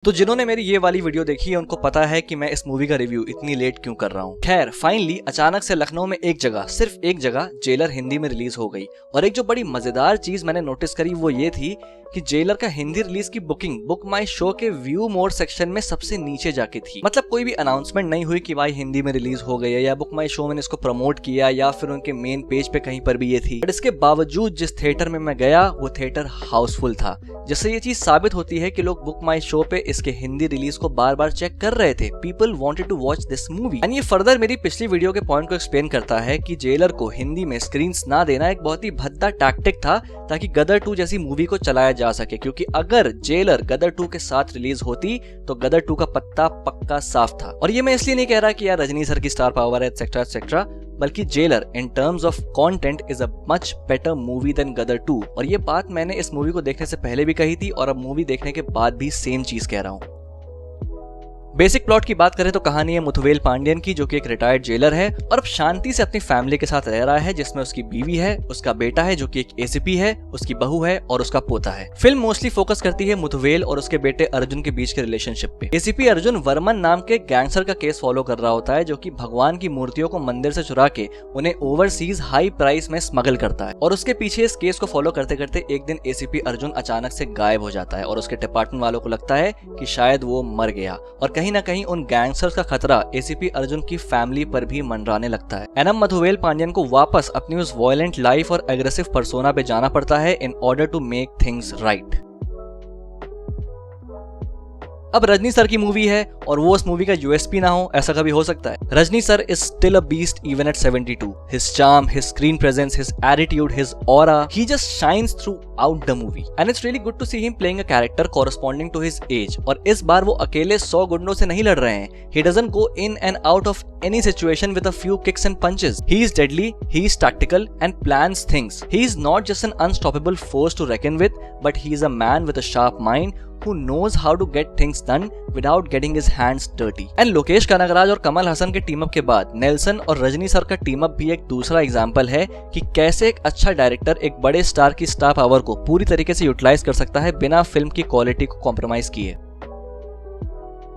तो जिन्होंने मेरी ये वाली वीडियो देखी है उनको पता है कि मैं इस मूवी का रिव्यू इतनी लेट क्यों कर रहा हूँ। खैर फाइनली अचानक से लखनऊ में सिर्फ एक जगह जेलर हिंदी में रिलीज हो गई। और एक जो बड़ी मजेदार चीज मैंने नोटिस करी वो ये थी कि जेलर का हिंदी रिलीज की बुकिंग बुक माई शो के व्यू मोर सेक्शन में सबसे नीचे जाके थी। मतलब कोई भी अनाउंसमेंट नहीं हुई कि भाई हिंदी में रिलीज हो गई है या बुक माई शो में इसको प्रमोट किया या फिर उनके मेन पेज पे कहीं पर भी ये थी। बट इसके बावजूद जिस थिएटर में मैं गया वो थिएटर हाउसफुल था, जिससे ये चीज साबित होती है कि लोग बुक माई शो पे इसके हिंदी रिलीज को बार बार चेक कर रहे थे। People wanted to watch this movie. And ये फर्दर मेरी पिछली वीडियो के पॉइंट को एक्सप्लेन करता है कि जेलर को हिंदी में स्क्रीन्स ना देना एक बहुत ही भद्दा टैक्टिक था ताकि गदर 2 जैसी मूवी को चलाया जा सके, क्योंकि अगर जेलर गदर 2 के साथ रिलीज होती तो गदर 2 का पत्ता पक्का साफ था। और ये मैं इसलिए नहीं कह रहा कि यार रजनी सर की स्टार पावर है एक्सेट्रा एक्सेट्रा, बल्कि Jailer in terms of content is a much better movie than Gadar 2। और ये बात मैंने इस मूवी को देखने से पहले भी कही थी और अब मूवी देखने के बाद भी सेम चीज कह रहा हूँ। बेसिक प्लॉट की बात करें तो कहानी है मुथुवेल पांडियन की, जो कि एक रिटायर्ड जेलर है और अब शांति से अपनी फैमिली के साथ रह रहा है, जिसमें उसकी बीवी है, उसका बेटा है जो कि एक एसीपी है, उसकी बहू है और उसका पोता है। फिल्म मोस्टली फोकस करती है मुथुवेल और उसके बेटे अर्जुन के बीच के रिलेशनशिप पे। एसीपी अर्जुन वर्मन नाम के गैंगस्टर का केस फॉलो कर रहा होता है, जो कि भगवान की मूर्तियों को मंदिर से चुरा के उन्हें ओवरसीज हाई प्राइस में स्मगल करता है। और उसके पीछे इस केस को फॉलो करते करते एक दिन एसीपी अर्जुन अचानक से गायब हो जाता है और उसके डिपार्टमेंट वालों को लगता है कि शायद वो मर गया। और कहीं ना कहीं उन गैंगस्टर्स का खतरा एसीपी अर्जुन की फैमिली पर भी मंडराने लगता है। एनम मुथुवेल पांडियन को वापस अपनी उस वॉयलेंट लाइफ और एग्रेसिव पर्सोना पे जाना पड़ता है in order to make things right. अब रजनी सर की मूवी है और वो उस मूवी का यूएसपी ना हो, ऐसा कभी हो सकता है? Rajni sir is still a beast even at 72. His charm, his screen presence, his attitude, his aura, he just shines throughout the movie. And it's really good to see him playing a character corresponding to his age. और इस बार वो अकेले 100 गुंडों से नहीं लड़ रहे हैं। He doesn't go in and out of any situation with a few kicks and punches. He is deadly, he is tactical and plans things. He is not just an unstoppable force to reckon with, but he is a man with a sharp mind who knows how to get things done without getting his hands dirty. And Lokesh Kanagaraj और कमल हसन के team up के बाद Nelson और Rajni sir का team up भी एक दूसरा example है कि कैसे एक अच्छा डायरेक्टर एक बड़े स्टार की स्टार पावर को पूरी तरीके से यूटिलाइज कर सकता है बिना फिल्म की क्वालिटी को कॉम्प्रोमाइज किए।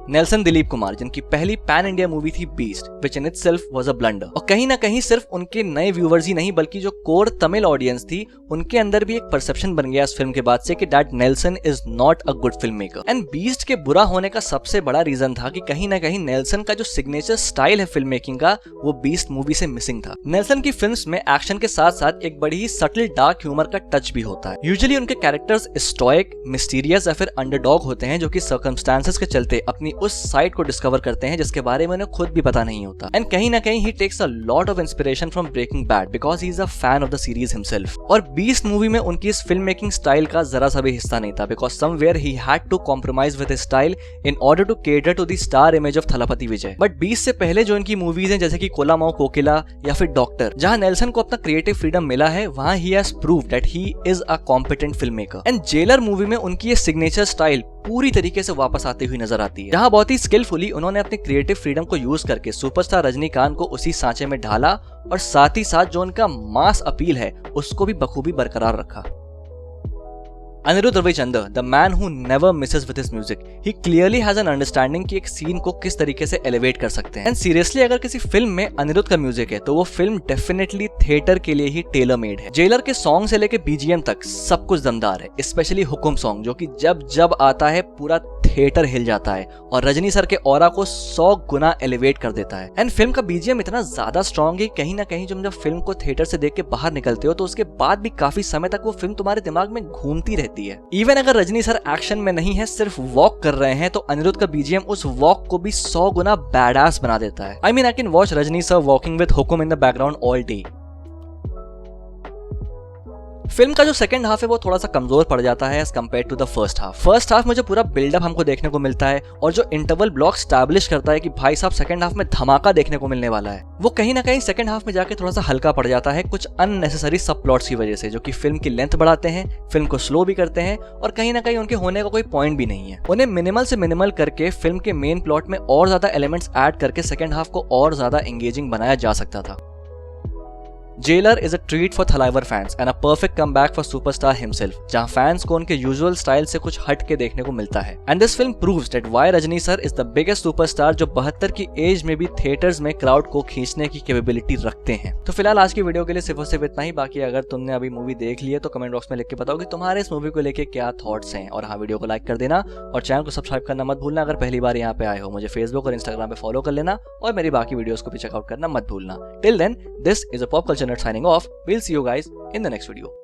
नेल्सन दिलीप कुमार, जिनकी पहली पैन इंडिया मूवी थी beast, which in itself was a blunder. और कहीं ना कहीं सिर्फ उनके नए व्यूवर्स ही नहीं बल्कि जो कोर तमिल ऑडियंस थी उनके अंदर भी एक परसेप्शन बन गया इस फिल्म के बाद से कि that Nelson is not a good film maker. And beast के बुरा होने का सबसे बड़ा रीजन था कि कहीं ना कहीं नेल्सन का जो सिग्नेचर स्टाइल है फिल्म मेकिंग का वो बीस्ट मूवी से मिसिंग था। नेल्सन की फिल्म्स में एक्शन के साथ साथ एक बड़ी ही सटल डार्क ह्यूमर का टच भी होता है। यूजुअली उनके कैरेक्टर्स स्टोइक, मिस्टीरियस या फिर अंडरडॉग होते हैं, जो कि सर्कमस्टेंसेस के चलते अपनी उस साइड को डिस्कवर करते हैं जिसके बारे में उन्हें खुद भी पता नहीं होता। एंड कहीं ना कहीं ही takes a lot of inspiration from Breaking Bad because he is a fan of the series himself. और बीस्ट मूवी में उनकी इस फिल्म मेकिंग स्टाइल का जरा सा भी हिस्सा नहीं था because somewhere he had to compromise with his style in order to cater to the star image of Thalapathy Vijay. But Beast से पहले जो इनकी मूवीज हैं जैसे कि कोलामाओ कोकिला या फिर डॉक्टर, जहां नेल्सन को अपना क्रिएटिव फ्रीडम मिला है, वहां he has proved that he is a competent film maker. And jailer movie में उनकी ये सिग्नेचर स्टाइल पूरी तरीके से वापस आती हुई नजर आती है, जहां बहुत ही स्किलफुली उन्होंने अपने क्रिएटिव फ्रीडम को यूज करके सुपरस्टार रजनीकांत को उसी सांचे में ढाला और साथ ही साथ जो उनका मास अपील है उसको भी बखूबी बरकरार रखा। Anirudh Ravichander, the man who never misses with his music, he clearly has an understanding कि एक सीन को किस तरीके से एलिवेट कर सकते हैं। एंड सीरियसली अगर किसी फिल्म में अनिरुद्ध का म्यूजिक है तो वो फिल्म डेफिनेटली थिएटर के लिए ही टेलर मेड है। जेलर के सॉन्ग से लेके बीजीएम तक सब कुछ दमदार है, स्पेशली हुकुम सॉन्ग, जो कि जब जब आता है पूरा थिएटर हिल जाता है और रजनी सर के ऑरा को 100 गुना एलिवेट कर देता है। एंड फिल्म का बीजीएम इतना ज्यादा स्ट्रॉन्ग है कहीं ना कहीं जब फिल्म को थिएटर से देख के बाहर निकलते हो तो उसके बाद भी काफी समय तक वो फिल्म तुम्हारे दिमाग में घूमती रहती है। इवन अगर रजनी सर एक्शन में नहीं है, सिर्फ वॉक कर रहे हैं, तो अनिरुद्ध का बीजीएम उस वॉक को भी 100 गुना बैडास बना देता है। I mean I can watch Rajni sir walking with Hukum in the background all day. Film का जो सेकंड हाफ है वो थोड़ा सा कमजोर पड़ जाता है as compared to the first half. First half में जो पूरा बिल्डअप हमको देखने को मिलता है और जो इंटरवल ब्लॉक स्टैब्लिश करता है कि भाई साहब सेकंड हाफ में धमाका देखने को मिलने वाला है, वो कहीं ना कहीं सेकंड हाफ में जाके थोड़ा सा हल्का पड़ जाता है कुछ अननेसेसरी सब प्लॉट्स की वजह से, जो कि फिल्म की लेंथ बढ़ाते हैं, फिल्म को स्लो भी करते हैं और कहीं ना कहीं उनके होने का कोई पॉइंट भी नहीं है। उन्हें मिनिमल से मिनिमल करके फिल्म के मेन प्लॉट में और ज्यादा एलिमेंट्स ऐड करके सेकंड हाफ को और ज्यादा एंगेजिंग बनाया जा सकता था। Jailer is a treat for Thalaivar fans and a perfect comeback for superstar himself, जहां फैंस को उनके यूजुअल स्टाइल से कुछ हट के देखने को मिलता है। And this film proves that why Rajni sir is the biggest superstar, जो 72 की एज में भी थिएटर्स में क्राउड को खींचने की कैपेबिलिटी रखते हैं। तो फिलहाल आज की वीडियो के लिए सिर्फ और सिर्फ इतना ही। बाकी अगर तुमने अभी मूवी देख ली है तो कमेंट बॉक्स में लिख के बताओ कि तुम्हारे इस मूवी को लेके क्या थॉट्स हैं। और हाँ, वीडियो को लाइक कर देना और चैनल को सब्सक्राइब करना मत भूलना। अगर पहली बार यहाँ पे आए हो, मुझे फेसबुक और इंस्टाग्राम पे फॉलो कर लेना और मेरी बाकी वीडियोस को भी चेकआउट करना मत भूलना। Till then, this is a pop culture nut signing off. We'll see you guys in the next video.